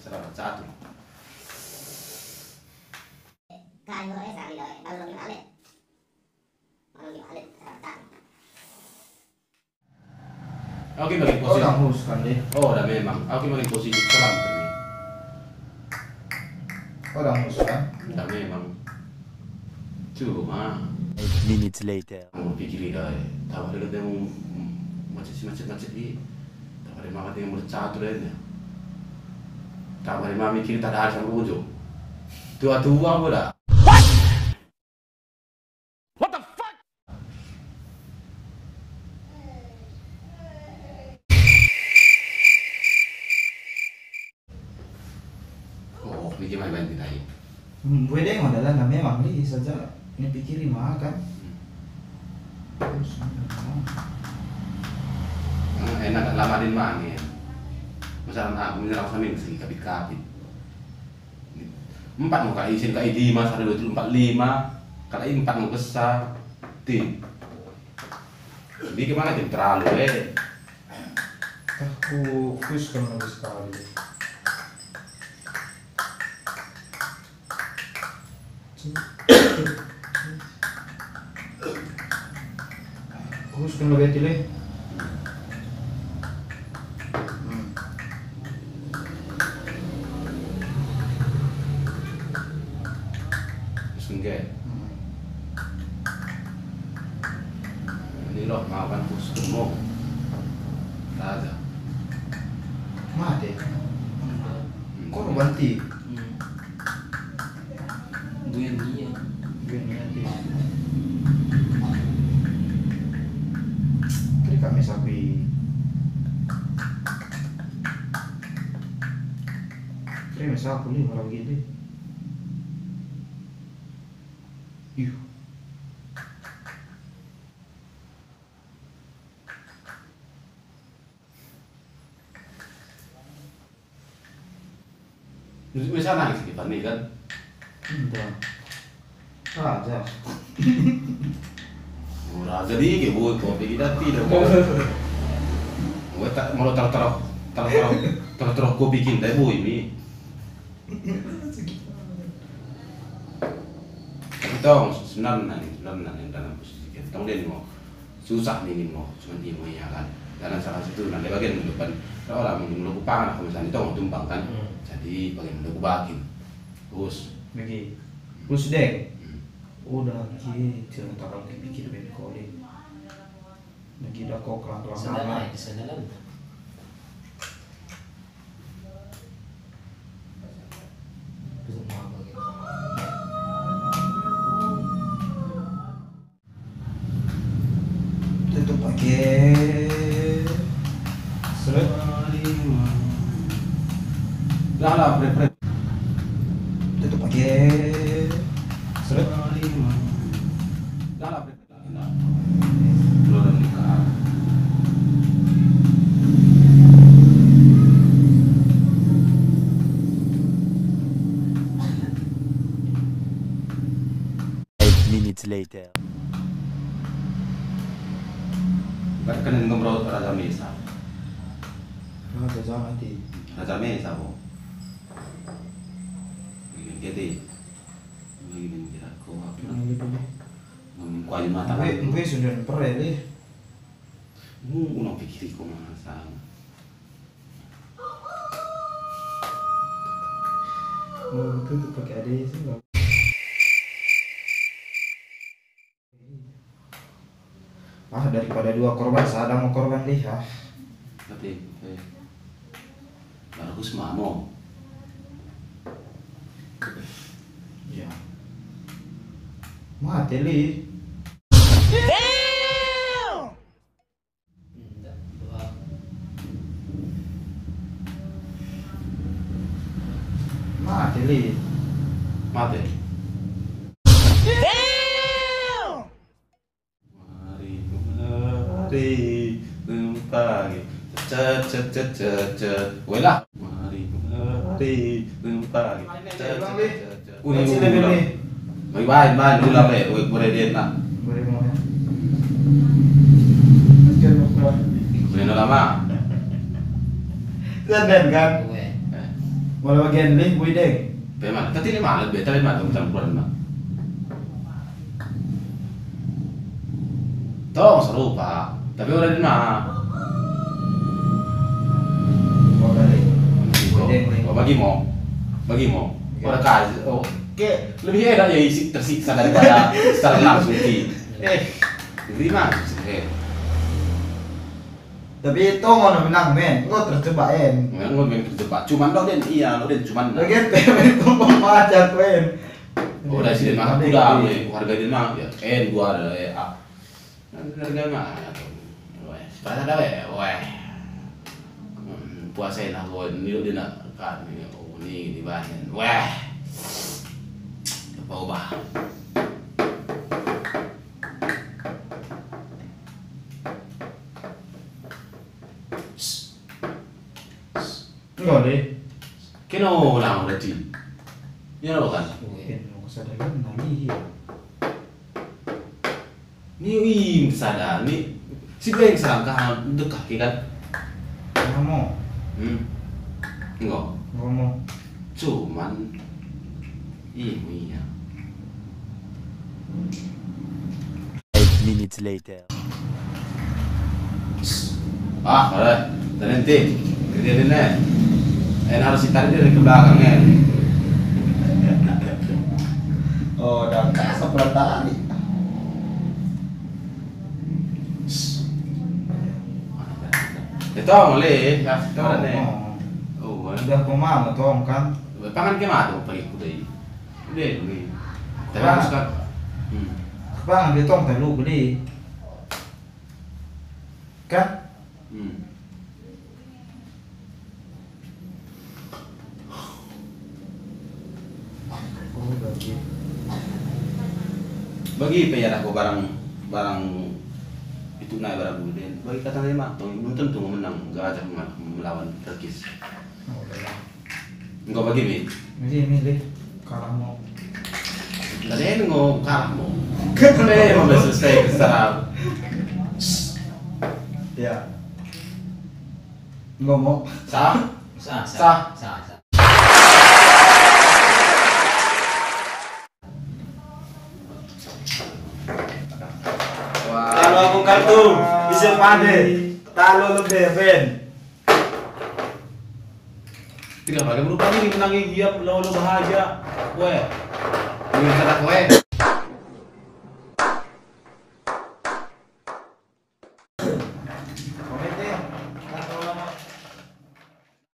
Salah satu. Kain lo esa gitu, kalau lagi alit, Oke bagi Oh, posisi. hangus kan deh. Oh, dah memang. Oke bagi posisi selam tadi. Oh, hangus kan. Dah memang. Cuma 8 minutes later. mau pikir dah. Tahu ada kata mau macet ni. Tahu ada mama yang bercatur dia. Tahu ada mama mikir tak ada sama ujung. Tua-tua pun dah. Oh, mikir main banting tadi. Gue deh adalah nggak memang nih saja ini pikirin mah kan. Terus Enak lama din mangin. Masalah aku menyerang sama ini segi kapit-kapit. 4 mau kali isin kali 5 sampai 2 4 5 kali 4 mau besar. Tim. Jadi gimana tim terlalu aku kus kan lagi sekali. Kus kan lebih tileh. Terus enggak. Ini loh mau kan terus mau. Ada. Mati. Kok banti? Gue dia. Gue nanti. Kira kami sapi. Kira misal aku nih orang gitu. Yuh. Bisa nangis di Fani kan? Entah. Raja. Murah jadi kayak buat kopi kita tidak mau. Gue tak mau terus kopi kita bu ini. Tapi tong sebenarnya yang dalam posisi kita tong dia mau susah nih mau cuma dia mau ya kan. Dan salah satu nanti bagian depan kalau orang mau pangan aku misalnya tong tumpang kan. Jadi bagian mau bakin terus Bagi. Terus deh. Udah gitu taruh pikir ben koli. Lagi dah kok kelang-kelang Sana di sana kan. Besok mau apa gitu. Tutup pakai seret. lah pre Tutup pakai seret. lah pre belum nikah. Minutes later. Kan ngobrol Raja Mesa. Raja jangan nanti. Raja Mesa po. Jadi begini kira ko kuali mata Gue sudah pernah deh. unang pikir ko masa Mau tutup pakai ada sih nggak. Daripada 2 korban, sadang mau korban deh ya. tapi bagus mamo Iya. Mati li. Enggak. Dua. Mati li. mati mari pagi cet wela mari pagi Kunci lebih li. mai dulu lah boleh dia nak Boleh mau ya. boleh lama Sadar kan? Gue. Bola bagian lih, boy deng. Bagaimana? Tadi 5 lebih, tadi 5 tuh bulan 5. Toh seru pak, tapi udah di mana? Bola lih. Bagi mau, udah kasih. Oke, lebih enak ya isi tersiksa daripada secara langsung di. Terima kasih. Tapi itu mau menang men, lo terjebak en. Nggak main terjebak, cuman lo den iya lo den cuman. Bagian pemen itu pemajat men. Oh, udah sih mah udah, harga dia mah ya. Gua ada harga mah. Weh, pada ada weh. Puasain lah gua ini lo dia nak kan ini oh ini di bahan. Weh. Apa ubah? Enggak deh. Keno lang berarti. Yan apa kan? Mau kesadaran lagi. Ni yung sada ni si Beng serangka dekat kan? Ngomong, Enggak. ngomong. Cuman iya. 5 minutes later. Ah, boleh. Dan nanti kejadian harus ditarik dari ke belakangnya. Oh, udah kasar tadi. Itu boleh, ya, itu ada. Oh, Udah koma tong kan. pangan ke mana tuh pagi kuda ini? Udah, nih. Tapi Wah. harus kan. Bang, dia tong telu gede. Kan? Oh, bagi. Bagi payah aku barang itu naik barang gede. Bagi kata lima, belum tentu menang, nggak aja melawan Turkis. Oh, udah. Enggak bagi mi. Milih kalah mau. Tadi ngomong kalah mau. Kenapa mau selesai secara Ya. Ngomong. sah? Sah. Kalau aku kartu bisa pandai. Talo lebih Ben. Tidak pakai berubah ini menangi dia lalu bahagia. Weh. Ini kata kowe.